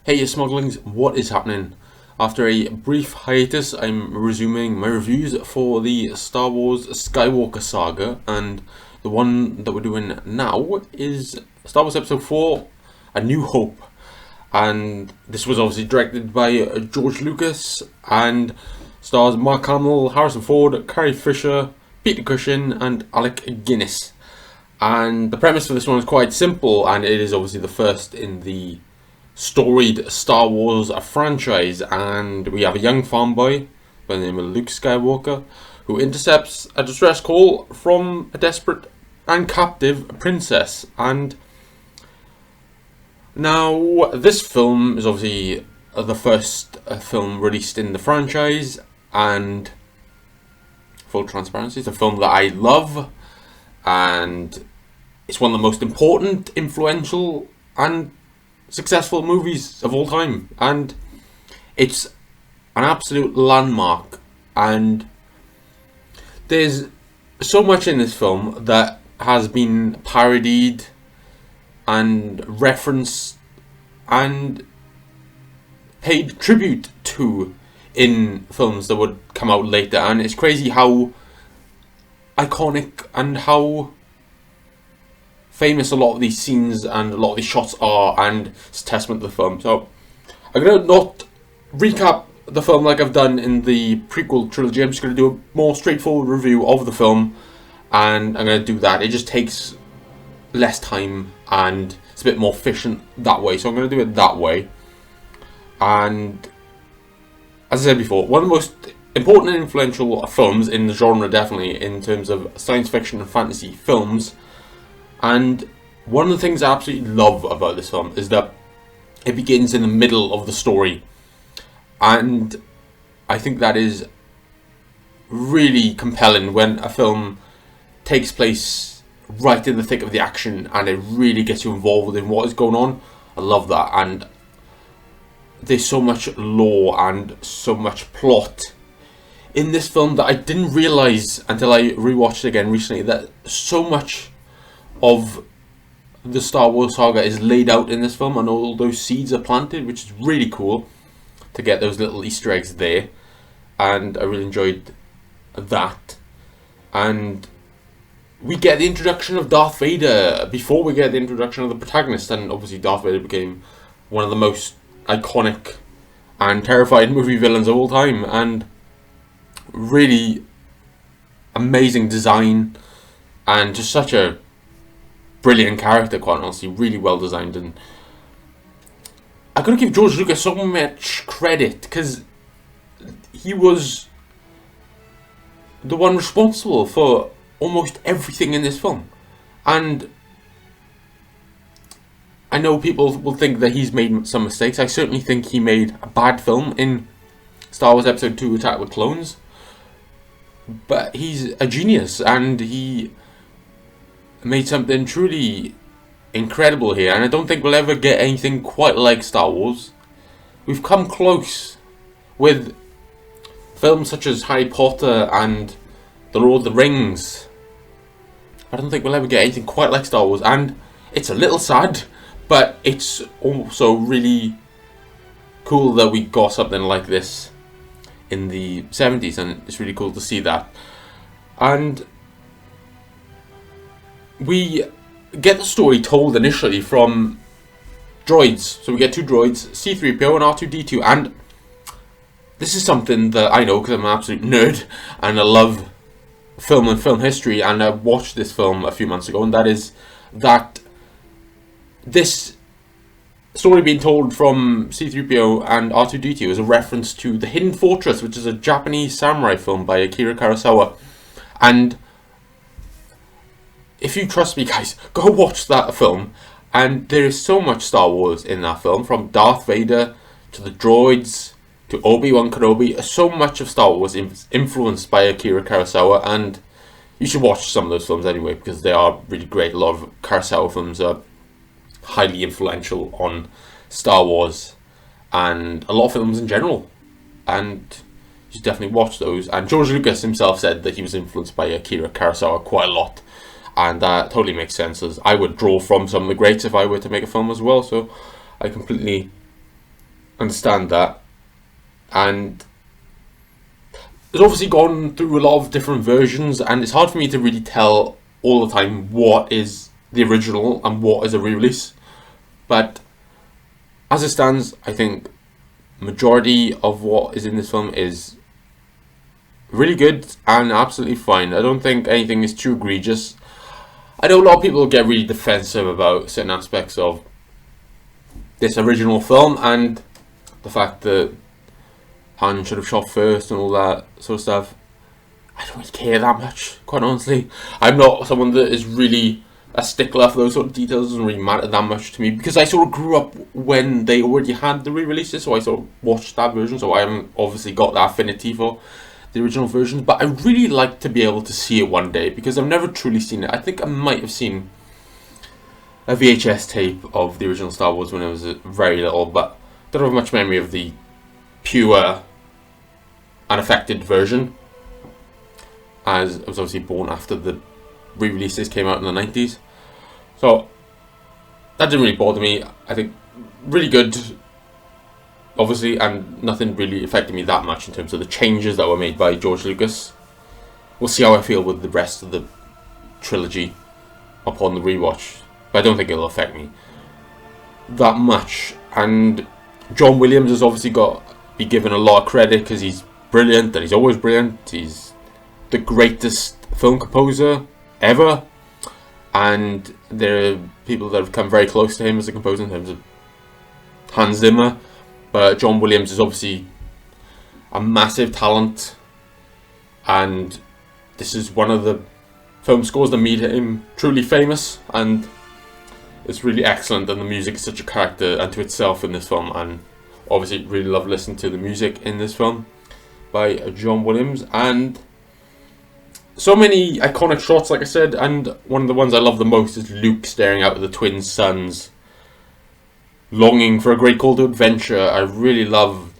Hey, you smugglings, what is happening? After a brief hiatus, I'm resuming my reviews for the Star Wars Skywalker saga, and the one that we're doing now is Star Wars Episode 4, A New Hope. And this was obviously directed by George Lucas and stars Mark Hamill, Harrison Ford, Carrie Fisher, Peter Cushing, and Alec Guinness. And the premise for this one is quite simple, and it is obviously the first in the storied Star Wars franchise, and we have a young farm boy by the name of Luke Skywalker who intercepts a distress call from a desperate and captive princess. And now this film is obviously the first film released in the franchise, and full transparency, it's a film that I love, and it's one of the most important, influential, and successful movies of all time, and it's an absolute landmark. And there's so much in this film that has been parodied and referenced and paid tribute to in films that would come out later, and it's crazy how iconic and how famous a lot of these scenes and a lot of these shots are, and it's a testament to the film. So I'm going to not recap the film like I've done in the prequel trilogy. I'm just going to do a more straightforward review of the film, and I'm going to do that. It just takes less time and it's a bit more efficient that way, so I'm going to do it that way. And as I said before, one of the most important and influential films in the genre, definitely in terms of science fiction and fantasy films. And one of the things I absolutely love about this film is that it begins in the middle of the story. And I think that is really compelling when a film takes place right in the thick of the action and it really gets you involved in what is going on. I love that. And there's so much lore and so much plot in this film that I didn't realise until I rewatched it again recently, that so much of the Star Wars saga is laid out in this film, and all those seeds are planted, which is really cool to get those little Easter eggs there. And I really enjoyed that. And we get the introduction of Darth Vader before we get the introduction of the protagonist, and obviously Darth Vader became one of the most iconic and terrifying movie villains of all time, and really amazing design and just such a brilliant character, quite honestly, really well designed. And I'm going to give George Lucas so much credit because he was the one responsible for almost everything in this film. And I know people will think that he's made some mistakes. I certainly think he made a bad film in Star Wars Episode 2 Attack of the Clones, but he's a genius and he made something truly incredible here, and I don't think we'll ever get anything quite like Star Wars. We've come close with films such as Harry Potter and The Lord of the Rings. I don't think we'll ever get anything quite like Star Wars, and it's a little sad, but it's also really cool that we got something like this in the 70s, and it's really cool to see that. And we get the story told initially from droids. So we get two droids, C-3PO and R2-D2. And this is something that I know because I'm an absolute nerd and I love film and film history. And I watched this film a few months ago, and that is that this story being told from C-3PO and R2-D2 is a reference to The Hidden Fortress, which is a Japanese samurai film by Akira Kurosawa. And if you trust me, guys, go watch that film. And there is so much Star Wars in that film, from Darth Vader to the droids to Obi-Wan Kenobi. So much of Star Wars is influenced by Akira Kurosawa, and you should watch some of those films anyway because they are really great. A lot of Kurosawa films are highly influential on Star Wars and a lot of films in general, and you should definitely watch those. And George Lucas himself said that he was influenced by Akira Kurosawa quite a lot, and that totally makes sense, as I would draw from some of the greats if I were to make a film as well. So I completely understand that. And it's obviously gone through a lot of different versions, and it's hard for me to really tell all the time what is the original and what is a re-release. But as it stands, I think majority of what is in this film is really good and absolutely fine. I don't think anything is too egregious. I know a lot of people get really defensive about certain aspects of this original film and the fact that Han should have shot first and all that sort of stuff. I don't really care that much, quite honestly. I'm not someone that is really a stickler for those sort of details. It doesn't really matter that much to me because I sort of grew up when they already had the re-releases, so I sort of watched that version, so I haven't obviously got that affinity for the original versions, but I really like to be able to see it one day because I've never truly seen it. I think I might have seen a VHS tape of the original Star Wars when I was very little, but don't have much memory of the pure, unaffected version, as I was obviously born after the re-releases came out in the 90s. So that didn't really bother me. I think really good, obviously, and nothing really affected me that much in terms of the changes that were made by George Lucas. We'll see how I feel with the rest of the trilogy upon the rewatch, but I don't think it'll affect me that much. And John Williams has obviously got to be given a lot of credit because he's brilliant, and he's always brilliant. He's the greatest film composer ever, and there are people that have come very close to him as a composer in terms of Hans Zimmer, but John Williams is obviously a massive talent, and this is one of the film scores that made him truly famous, and it's really excellent, and the music is such a character unto itself in this film, and obviously really love listening to the music in this film by John Williams. And so many iconic shots, like I said, and one of the ones I love the most is Luke staring out at the twin suns, longing for a great call to adventure. I really love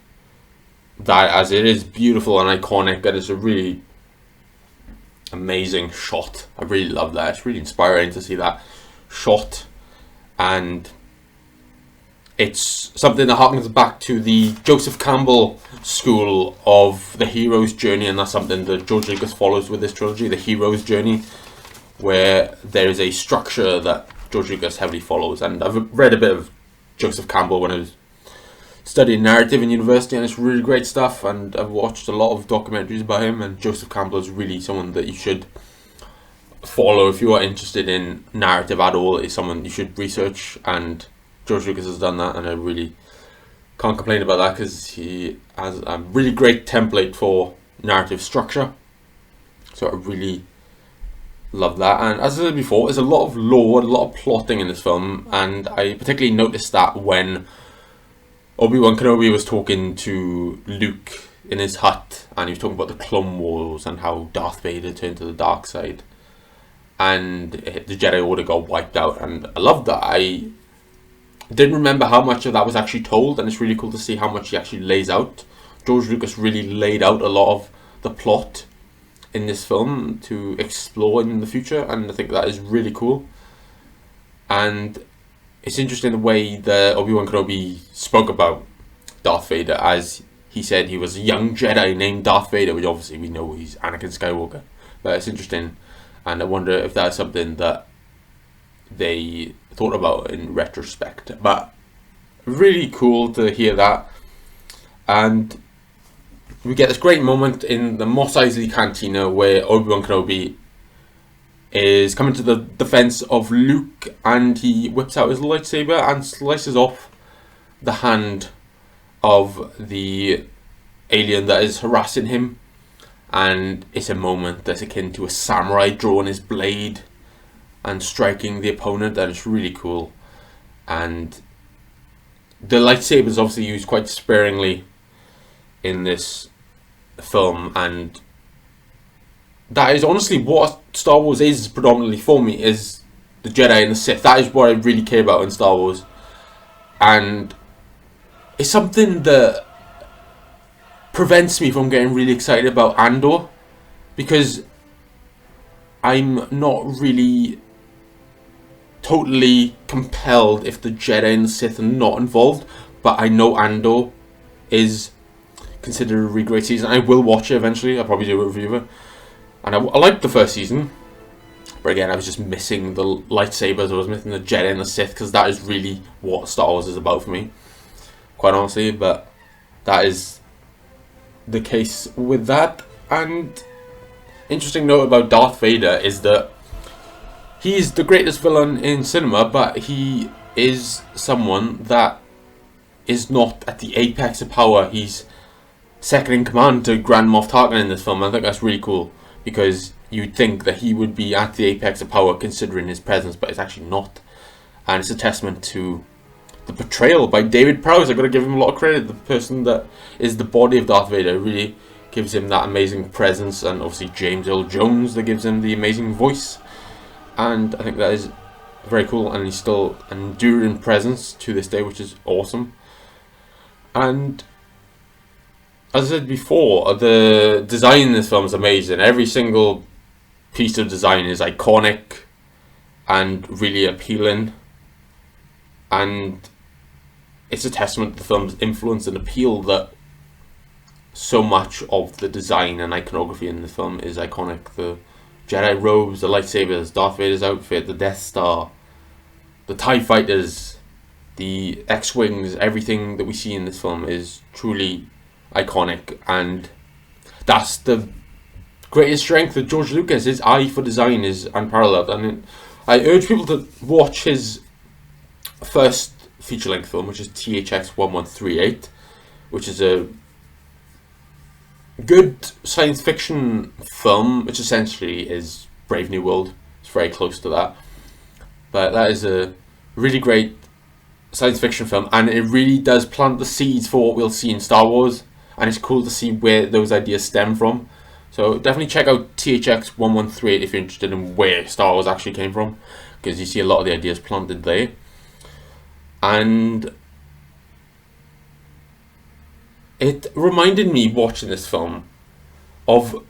that, as it is beautiful and iconic, and it's a really amazing shot. I really love that. It's really inspiring to see that shot, and it's something that harkens back to the Joseph Campbell school of the hero's journey, and that's something that George Lucas follows with this trilogy, the hero's journey, where there is a structure that George Lucas heavily follows. And I've read a bit of Joseph Campbell when I was studying narrative in university, and it's really great stuff, and I've watched a lot of documentaries about him, and Joseph Campbell is really someone that you should follow if you are interested in narrative at all. Is someone you should research, and George Lucas has done that, and I really can't complain about that because he has a really great template for narrative structure. So I really love that. And as I said before, there's a lot of lore, a lot of plotting in this film, and I particularly noticed that when Obi-Wan Kenobi was talking to Luke in his hut, and he was talking about the Clone Wars and how Darth Vader turned to the dark side, and the Jedi Order got wiped out, and I loved that. I didn't remember how much of that was actually told, and it's really cool to see how much he actually lays out. George Lucas really laid out a lot of the plot in this film to explore in the future, and I think that is really cool. And it's interesting the way that Obi-Wan Kenobi spoke about Darth Vader, as he said he was a young Jedi named Darth Vader, which obviously we know he's Anakin Skywalker, but it's interesting, and I wonder if that's something that they thought about in retrospect. But really cool to hear that. And we get this great moment in the Mos Eisley Cantina where Obi-Wan Kenobi is coming to the defense of Luke, and he whips out his lightsaber and slices off the hand of the alien that is harassing him. And it's a moment that's akin to a samurai drawing his blade and striking the opponent, and it's really cool. And the lightsaber is obviously used quite sparingly in this film, and that is honestly what Star Wars is predominantly for me, is the Jedi and the Sith. That is what I really care about in Star Wars, and it's something that prevents me from getting really excited about Andor, because I'm not really totally compelled if the Jedi and the Sith are not involved. but I know Andor is considered a really great season. I will watch it eventually. I'll probably do a review of it. And I liked the first season, but again, I was just missing the lightsabers. I was missing the Jedi and the Sith, because that is really what Star Wars is about for me, quite honestly. But that is the case with that. And interesting note about Darth Vader is that he's the greatest villain in cinema, but he is someone that is not at the apex of power. He's second in command to Grand Moff Tarkin in this film. I think that's really cool, because you'd think that he would be at the apex of power considering his presence, but it's actually not. And it's a testament to the portrayal by David Prowse. I've got to give him a lot of credit. The person that is the body of Darth Vader really gives him that amazing presence, and obviously James Earl Jones that gives him the amazing voice. And I think that is very cool, and he's still an enduring presence to this day, which is awesome. And as I said before, the design in this film is amazing. Every single piece of design is iconic and really appealing, and it's a testament to the film's influence and appeal that so much of the design and iconography in the film is iconic. The Jedi robes, the lightsabers, Darth Vader's outfit, the Death Star, the TIE fighters, the X-Wings, everything that we see in this film is truly iconic, and that's the greatest strength of George Lucas. His eye for design is unparalleled, and I urge people to watch his first feature-length film, which is THX 1138, which is a good science fiction film, which essentially is Brave New World. It's very close to that, but that is a really great science fiction film, and it really does plant the seeds for what we'll see in Star Wars, and it's cool to see where those ideas stem from. So definitely check out THX 1138 if you're interested in where Star Wars actually came from, because you see a lot of the ideas planted there. And it reminded me, watching this film, of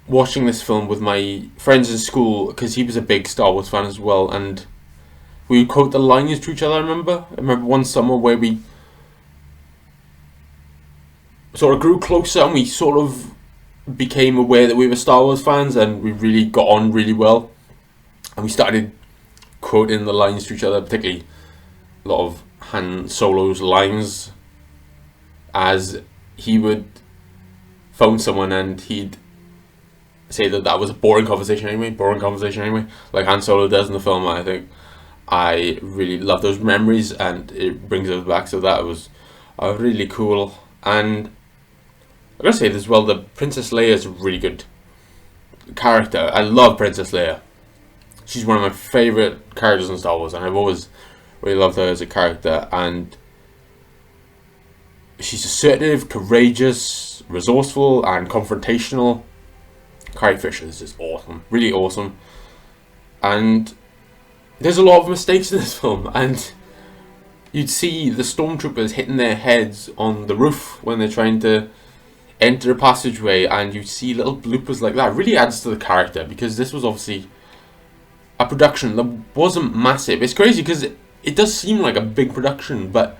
watching this film with my friends in school, because he was a big Star Wars fan as well, and we would quote the lines to each other. I remember one summer where we sort of grew closer, and we sort of became aware that we were Star Wars fans, and we really got on really well, and we started quoting the lines to each other, particularly a lot of Han Solo's lines, as he would phone someone and he'd say that was a boring conversation anyway, like Han Solo does in the film. I think I really love those memories, and it brings us back, so that was really cool. And I gotta say as well, the Princess Leia is a really good character. I love Princess Leia. She's one of my favourite characters in Star Wars, and I've always really loved her as a character. And she's assertive, courageous, resourceful, and confrontational. Carrie Fisher is just awesome, really awesome. And there's a lot of mistakes in this film, and you'd see the stormtroopers hitting their heads on the roof when they're trying to enter a passageway, and you see little bloopers like that. It really adds to the character, because this was obviously a production that wasn't massive. It's crazy because it does seem like a big production, but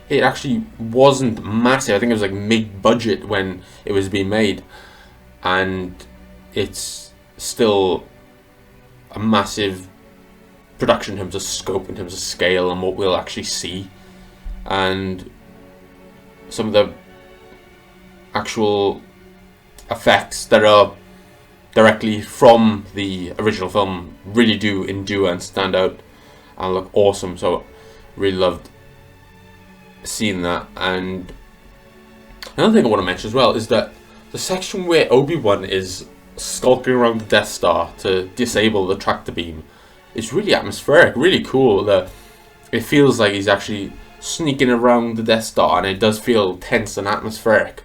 it actually wasn't massive. I think it was like mid-budget when it was being made, and it's still a massive production in terms of scope, in terms of scale, and what we'll actually see, and some of the actual effects that are directly from the original film really do endure and stand out and look awesome. So really loved seeing that. And another thing I want to mention as well is that the section where Obi-Wan is skulking around the Death Star to disable the tractor beam is really atmospheric, really cool. That it feels like he's actually sneaking around the Death Star, and it does feel tense and atmospheric.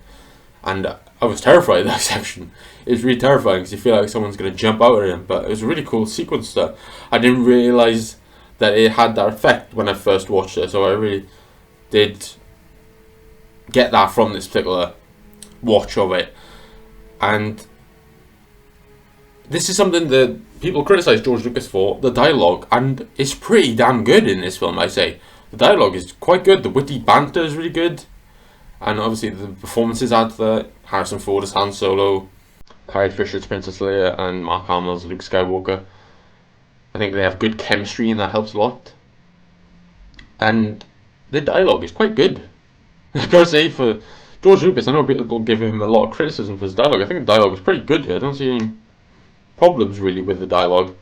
And I was terrified of that section. It was really terrifying because you feel like someone's going to jump out at him. But it was a really cool sequence that I didn't realise that it had that effect when I first watched it. So I really did get that from this particular watch of it. And this is something that people criticise George Lucas for, the dialogue, and it's pretty damn good in this film, I say. the dialogue is quite good. The witty banter is really good, and obviously the performances add to that. Harrison Ford as Han Solo, Carrie Fisher as Princess Leia, and Mark Hamill as Luke Skywalker. I think they have good chemistry, and that helps a lot. And the dialogue is quite good. I gotta say, for George Lucas, I know people give him a lot of criticism for his dialogue. I think the dialogue is pretty good here. I don't see any problems really with the dialogue.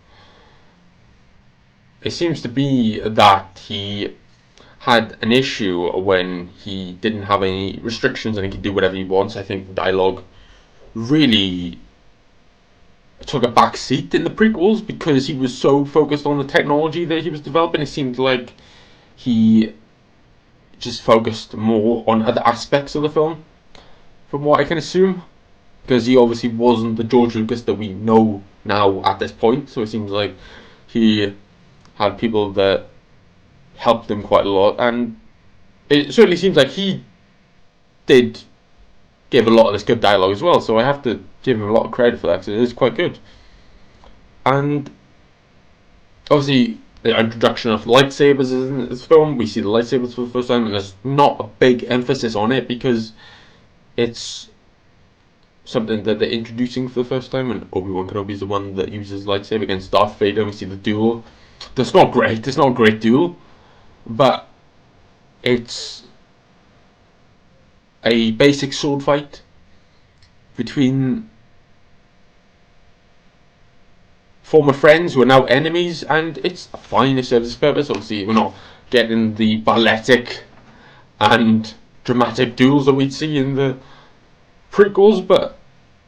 It seems to be that he had an issue when he didn't have any restrictions and he could do whatever he wants. I think the dialogue really took a back seat in the prequels because he was so focused on the technology that he was developing. It seemed like he just focused more on other aspects of the film, from what I can assume, because he obviously wasn't the George Lucas that we know now at this point. So it seems like he had people that helped him quite a lot, and it certainly seems like he did give a lot of this good dialogue as well. So I have to give him a lot of credit for that because it is quite good. And obviously, the introduction of lightsabers in this film, we see the lightsabers for the first time, and there's not a big emphasis on it because it's something that they're introducing for the first time, and Obi-Wan Kenobi is the one that uses lightsaber against Darth Vader. We see the duel. It's not great. It's not a great duel, but it's a basic sword fight between former friends who are now enemies, and it's fine. It serves its purpose. Obviously, we're not getting the balletic and dramatic duels that we'd see in the prequels, but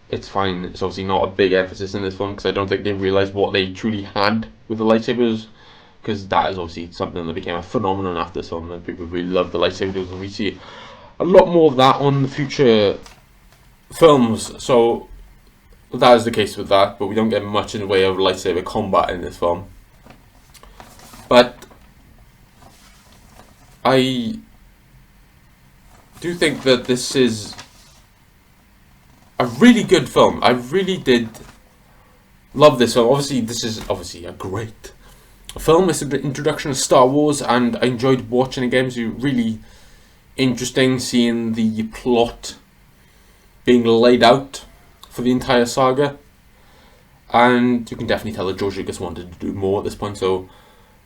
it's fine. It's obviously not a big emphasis in this film because I don't think they realised what they truly had with the lightsabers, because that is obviously something that became a phenomenon after this film, and people really love the lightsaber duels, and we see a lot more of that on the future films. So that is the case with that, but we don't get much in the way of lightsaber combat in this film. But I do think that this is a really good film. I really did love this film. Obviously, this is a great film. It's the introduction of Star Wars, and I enjoyed watching it again. It was really interesting seeing the plot being laid out for the entire saga, and you can definitely tell that George Lucas wanted to do more at this point, so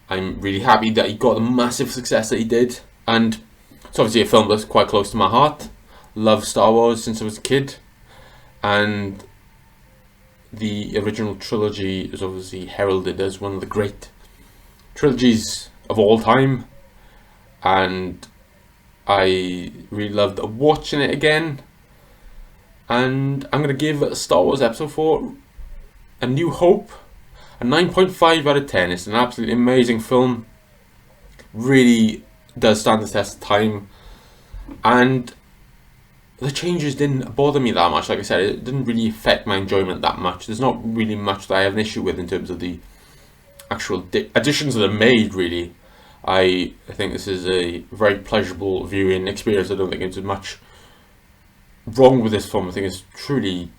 I'm really happy that he got the massive success that he did. And it's obviously a film that's quite close to my heart. Love Star Wars since I was a kid, and the original trilogy is obviously heralded as one of the great trilogies of all time, and I really loved watching it again. And I'm going to give Star Wars Episode 4 A New Hope a 9.5 out of 10. It's an absolutely amazing film. Really does stand the test of time. And the changes didn't bother me that much. Like I said, it didn't really affect my enjoyment that much. There's not really much that I have an issue with in terms of the actual additions that are made, really. I think this is a very pleasurable viewing experience. I don't think there's much wrong with this film. I think it's truly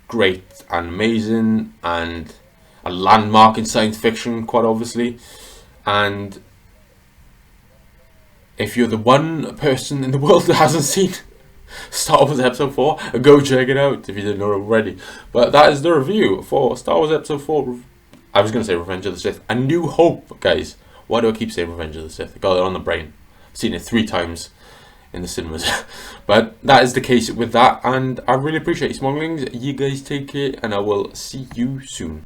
great and amazing and a landmark in science fiction, quite obviously. And if you're the one person in the world that hasn't seen Star Wars Episode 4, go check it out if you didn't know already. But that is the review for Star Wars Episode 4. I was going to say Revenge of the Sith. A New Hope, guys. Why do I keep saying Revenge of the Sith? I got it on the brain. I've seen it 3 times in the cinemas. But that is the case with that, and I really appreciate you, Smuggling. You guys take care, and I will see you soon.